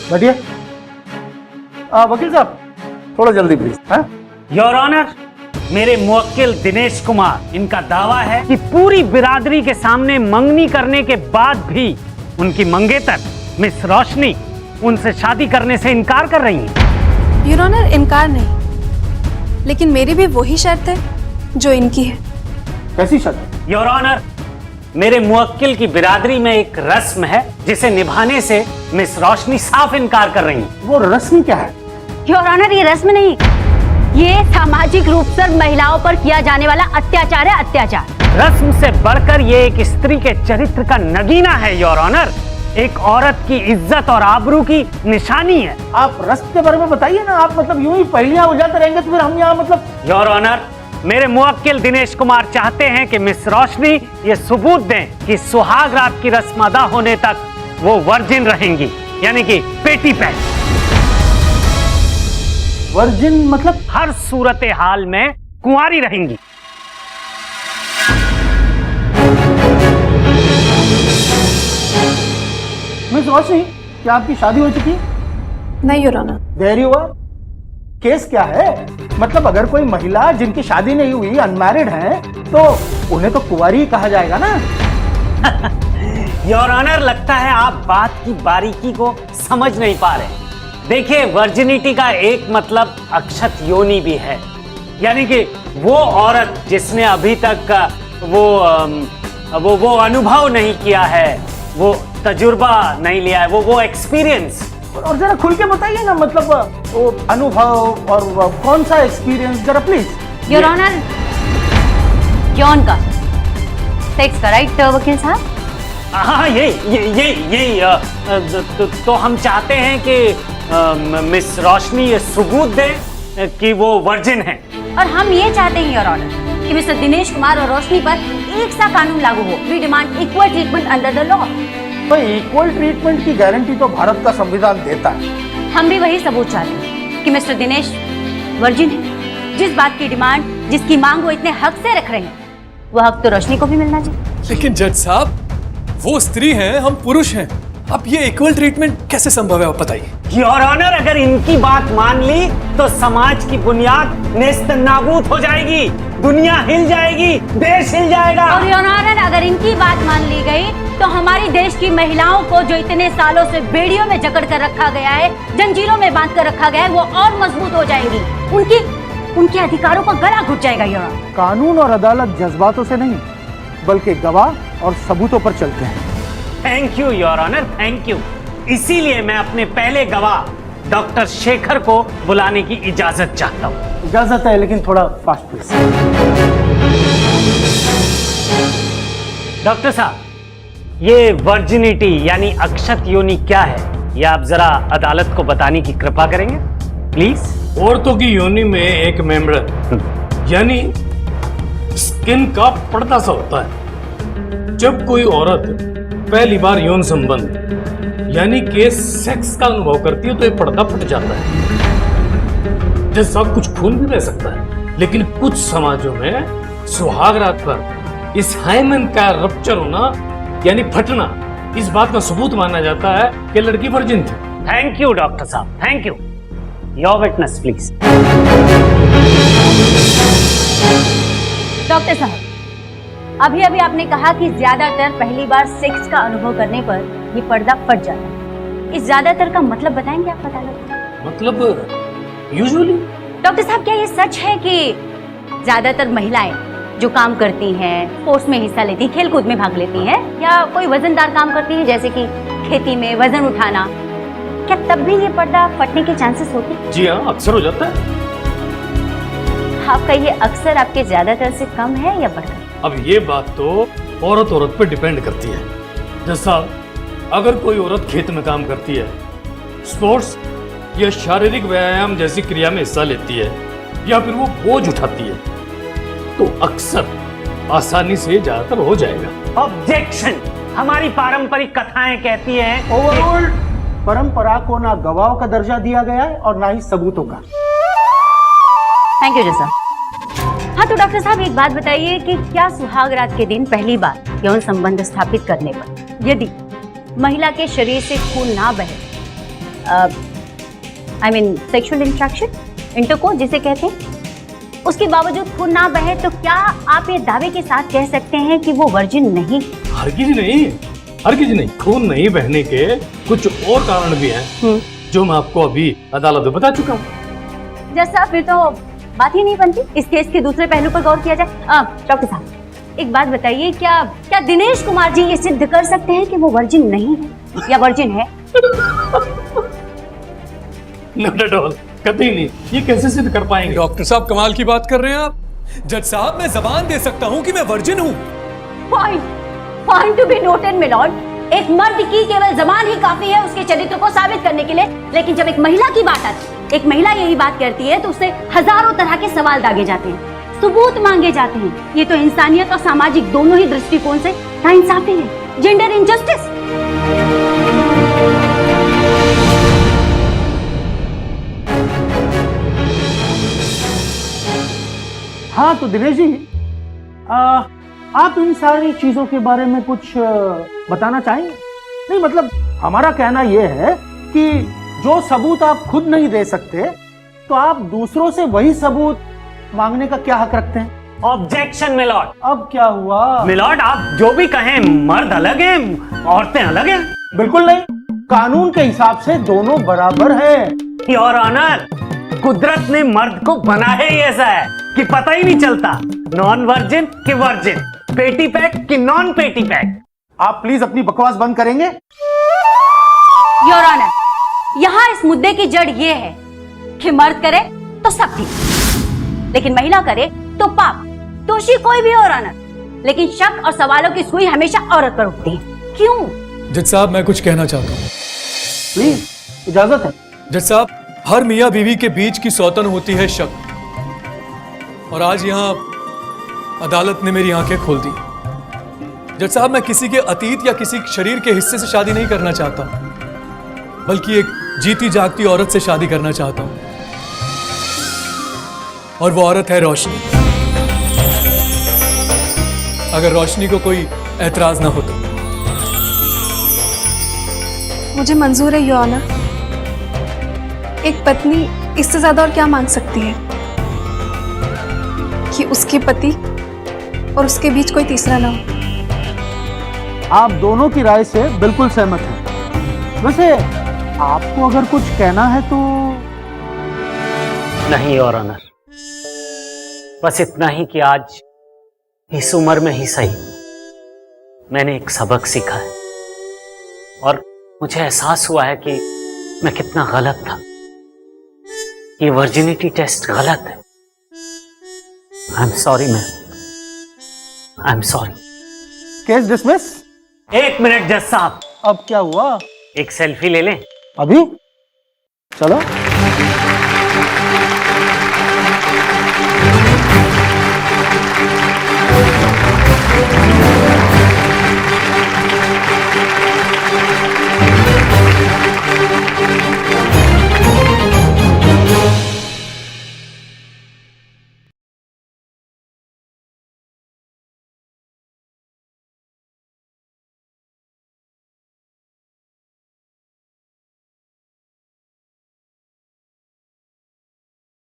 बैठिए। वकील साहब थोड़ा जल्दी प्लीज। योर ऑनर, मेरे मुवक्किल दिनेश कुमार, इनका दावा है कि पूरी बिरादरी के सामने मंगनी करने के बाद भी उनकी मंगेतर मिस रोशनी उनसे शादी करने से इनकार कर रही हैं। योर ऑनर, इनकार नहीं, लेकिन मेरी भी वही शर्त है जो इनकी है। कैसी शर्त? योर ऑनर, मेरे मुवक्किल की बिरादरी में एक रस्म है जिसे निभाने से मिस रोशनी साफ इनकार कर रही हैं। वो रस्म क्या है? योर ऑनर, ये रस्म नहीं, ये सामाजिक रूप से महिलाओं पर किया जाने वाला अत्याचार है, अत्याचार। रस्म से बढ़कर ये एक स्त्री के चरित्र का नगीना है योर ऑनर, एक औरत की इज्जत और आबरू की निशानी है। आप रस्म के बारे में बताइए ना। आप मतलब यूं ही पहेलियां उलझाते रहेंगे तो फिर हम यहाँ मतलब। योर ऑनर, मेरे मुवक्किल दिनेश कुमार चाहते हैं कि मिस रोशनी ये सबूत दें कि सुहाग रात की रस्म अदा होने तक वो वर्जिन रहेंगी, यानी कि पेटी पैट। वर्जिन मतलब? हर सूरत हाल में कुंवारी रहेंगी। मिस रोशनी, क्या आपकी शादी हो चुकी है? नहीं योर ऑनर। देरी हुआ। केस क्या है? मतलब अगर कोई महिला जिनकी शादी नहीं हुई, अनमैरिड है, तो उन्हें तो कुंवारी ही कहा जाएगा ना। योर ऑनर, लगता है आप बात की बारीकी को समझ नहीं पा रहे। देखिए, वर्जिनिटी का एक मतलब अक्षत योनि भी है, यानी कि वो औरत जिसने अभी तक वो अनुभव नहीं किया है, वो तजुर्बा नहीं लिया है, वो एक्सपीरियंस। और जरा खुल के बताइए ना, मतलब वो अनुभव और वो कौन सा एक्सपीरियंस, जरा प्लीज। योर ऑनर, यौन का सेक्स का, राइट वकील साहब? हाँ, ये तो हम चाहते हैं कि मिस रोशनी ये सबूत दें कि वो वर्जिन है। और हम ये चाहते हैं योर ऑनर कि मिस्टर दिनेश कुमार और रोशनी पर एक सा कानून लागू हो। We demand equal treatment under the law. तो इक्वल ट्रीटमेंट की गारंटी तो भारत का संविधान देता है। हम भी वही सबूत चाहते हैं कि मिस्टर दिनेश वर्जिन है। जिस बात की डिमांड, जिसकी मांग वो इतने हक से रख रहे हैं, वो हक तो रोशनी को भी मिलना चाहिए। लेकिन जज साहब, वो स्त्री हैं, हम पुरुष हैं। अब ये इक्वल ट्रीटमेंट कैसे संभव है, आप बताइए। योर ऑनर, अगर इनकी बात मान ली तो समाज की बुनियाद नेस्त नाबूद हो जाएगी, दुनिया हिल जाएगी, देश हिल जाएगा। और योर ऑनर, अगर इनकी बात मान ली गई तो हमारी देश की महिलाओं को जो इतने सालों से बेड़ियों में जकड़ कर रखा गया है, जंजीरों में बांध कर रखा गया है, वो और मजबूत हो जाएंगी। उनके अधिकारों का गला घुट जाएगा। योर ऑनर, कानून और अदालत जज्बातों से नहीं बल्कि गवाह और सबूतों पर चलते हैं। Thank you your honour, thank you. इसीलिए मैं अपने पहले गवाह डॉक्टर शेखर को बुलाने की इजाजत चाहता हूँ। इजाजत है, लेकिन थोड़ा फास्ट प्लीज। डॉक्टर साहब, ये वर्जिनिटी यानी अक्षत योनि क्या है, ये आप जरा अदालत को बताने की कृपा करेंगे प्लीज। औरतों की योनि में एक मेम्ब्रेन यानी स्किन का पर्दा सा होता है। जब कोई औरत पहली बार यौन संबंध यानी कि सेक्स का अनुभव करती है तो ये पर्दा फट जाता है, जैसा कुछ खून भी बह सकता है। लेकिन कुछ समाजों में सुहाग रात पर इस हाइमेन का रप्चर होना यानी फटना, इस बात का सबूत माना जाता है कि लड़की वर्जिन थी। थैंक यू डॉक्टर साहब, thank you. Your witness please. Doctor साहब, अभी आपने कहा कि ज्यादातर पहली बार सेक्स का अनुभव करने पर ये पर्दा फट जाता है। इस ज्यादातर का मतलब बताएंगे आप? मतलब यूजुअली। डॉक्टर साहब, क्या ये सच है कि ज्यादातर महिलाएं जो काम करती हैं, स्पोर्ट्स में हिस्सा लेती हैं, खेलकूद में भाग लेती हैं, या कोई वजनदार काम करती हैं जैसे कि खेती में वजन उठाना, क्या तब भी ये पर्दा फटने के चांसेस होते हैं? जी हाँ, अक्सर हो जाता है। आपका ये अक्सर आपके ज्यादातर से कम है या बढ़कर? अब ये बात तो औरत पे डिपेंड करती है। जैसा अगर कोई औरत खेत में काम करती है, स्पोर्ट्स या शारीरिक व्यायाम जैसी क्रिया में हिस्सा लेती है, या फिर वो बोझ उठाती है, तो अक्सर आसानी से ज्यादातर हो जाएगा। ऑब्जेक्शन। हमारी पारंपरिक कथाएं कहती हैं ओवरऑल परंपरा को ना गवाहों का दर्जा दिया गया है और ना ही सबूतों का। थैंक यू जैसा। हाँ, तो डॉक्टर साहब एक बात बताइए कि क्या सुहाग रात के दिन पहली बार यौन संबंध स्थापित करने पर यदि महिला के शरीर से खून ना बहे I mean sexual interaction, intercourse जिसे कहते हैं, उसके बावजूद खून ना बहे, तो क्या आप ये दावे के साथ कह सकते हैं कि वो वर्जिन नहीं? हरगिज नहीं, खून नहीं बहने के कुछ और कारण भी हैं जो मैं आपको अभी अदालत में बता चुका हूँ। जैसा फिर तो बात ही नहीं बनती इस केस के दूसरे पहलू पर गौर किया जाए। डॉक्टर साहब एक बात बताइए, क्या दिनेश कुमार जी ये सिद्ध कर सकते हैं कि वो वर्जिन नहीं है या वर्जिन है? नॉट एट ऑल, कतई नहीं। ये कैसे सिद्ध कर पाएंगे? डॉक्टर साहब कमाल की बात कर रहे हैं आप। जज साहब मैं जबान दे सकता हूँ कि मैं वर्जिन हूँ। Point to be noted my lord. एक मर्द की केवल जबान ही काफी है उसके चरित्र को साबित करने के लिए, लेकिन जब एक महिला की बात आती है, एक महिला यही बात करती है, तो उससे हजारों तरह के सवाल दागे जाते हैं, सबूत मांगे जाते हैं। ये तो इंसानियत और सामाजिक दोनों ही दृष्टिकोण से नाइंसाफी है, जेंडर इनजस्टिस। हाँ तो दिनेश जी, आप इन सारी चीजों के बारे में कुछ बताना चाहेंगे? नहीं मतलब हमारा कहना यह है कि जो सबूत आप खुद नहीं दे सकते, तो आप दूसरों से वही सबूत मांगने का क्या हक रखते हैं? Objection my lord. अब क्या हुआ? मिलॉर्ड आप जो भी कहें, मर्द अलग हैं, औरतें अलग हैं। बिल्कुल नहीं, कानून के हिसाब से दोनों बराबर हैं। योर ऑनर, कुदरत ने मर्द को बना है ऐसा है कि पता ही नहीं चलता नॉन वर्जिन कि वर्जिन, पेटी पैक कि नॉन पेटी पैक। आप प्लीज अपनी बकवास बंद करेंगे? योर ऑनर, यहाँ इस मुद्दे की जड़ ये है कि मर्द करे तो सब ठीक, लेकिन महिला करे तो पाप। दोषी कोई भी और ऑनर, लेकिन शक और सवालों की सुई हमेशा औरत पर उठती है। क्यों? जज साहब मैं कुछ कहना चाहता हूँ। प्लीज इजाजत है। जज साहब, हर मियाँ बीवी के बीच की सौतन होती है शक, और आज यहाँ अदालत ने मेरी आंखें खोल दी। जज साहब मैं किसी के अतीत या किसी शरीर के हिस्से से शादी नहीं करना चाहता, बल्कि एक जीती जागती औरत से शादी करना चाहता हूं, और वो औरत है रोशनी। अगर रोशनी को कोई एतराज ना हो तो। मुझे मंजूर है योर ऑनर। एक पत्नी इससे ज्यादा और क्या मांग सकती है कि उसके पति और उसके बीच कोई तीसरा ना हो। आप दोनों की राय से बिल्कुल सहमत हैं। वैसे आपको अगर कुछ कहना है तो? नहीं योर ऑनर, बस इतना ही कि आज इस उम्र में ही सही मैंने एक सबक सीखा है, और मुझे एहसास हुआ है कि मैं कितना गलत था। ये वर्जिनिटी टेस्ट गलत है। I am sorry ma'am, I am sorry. Case dismiss. एक मिनट जज साहब, अब क्या हुआ? एक सेल्फी ले लें? अभी? चलो।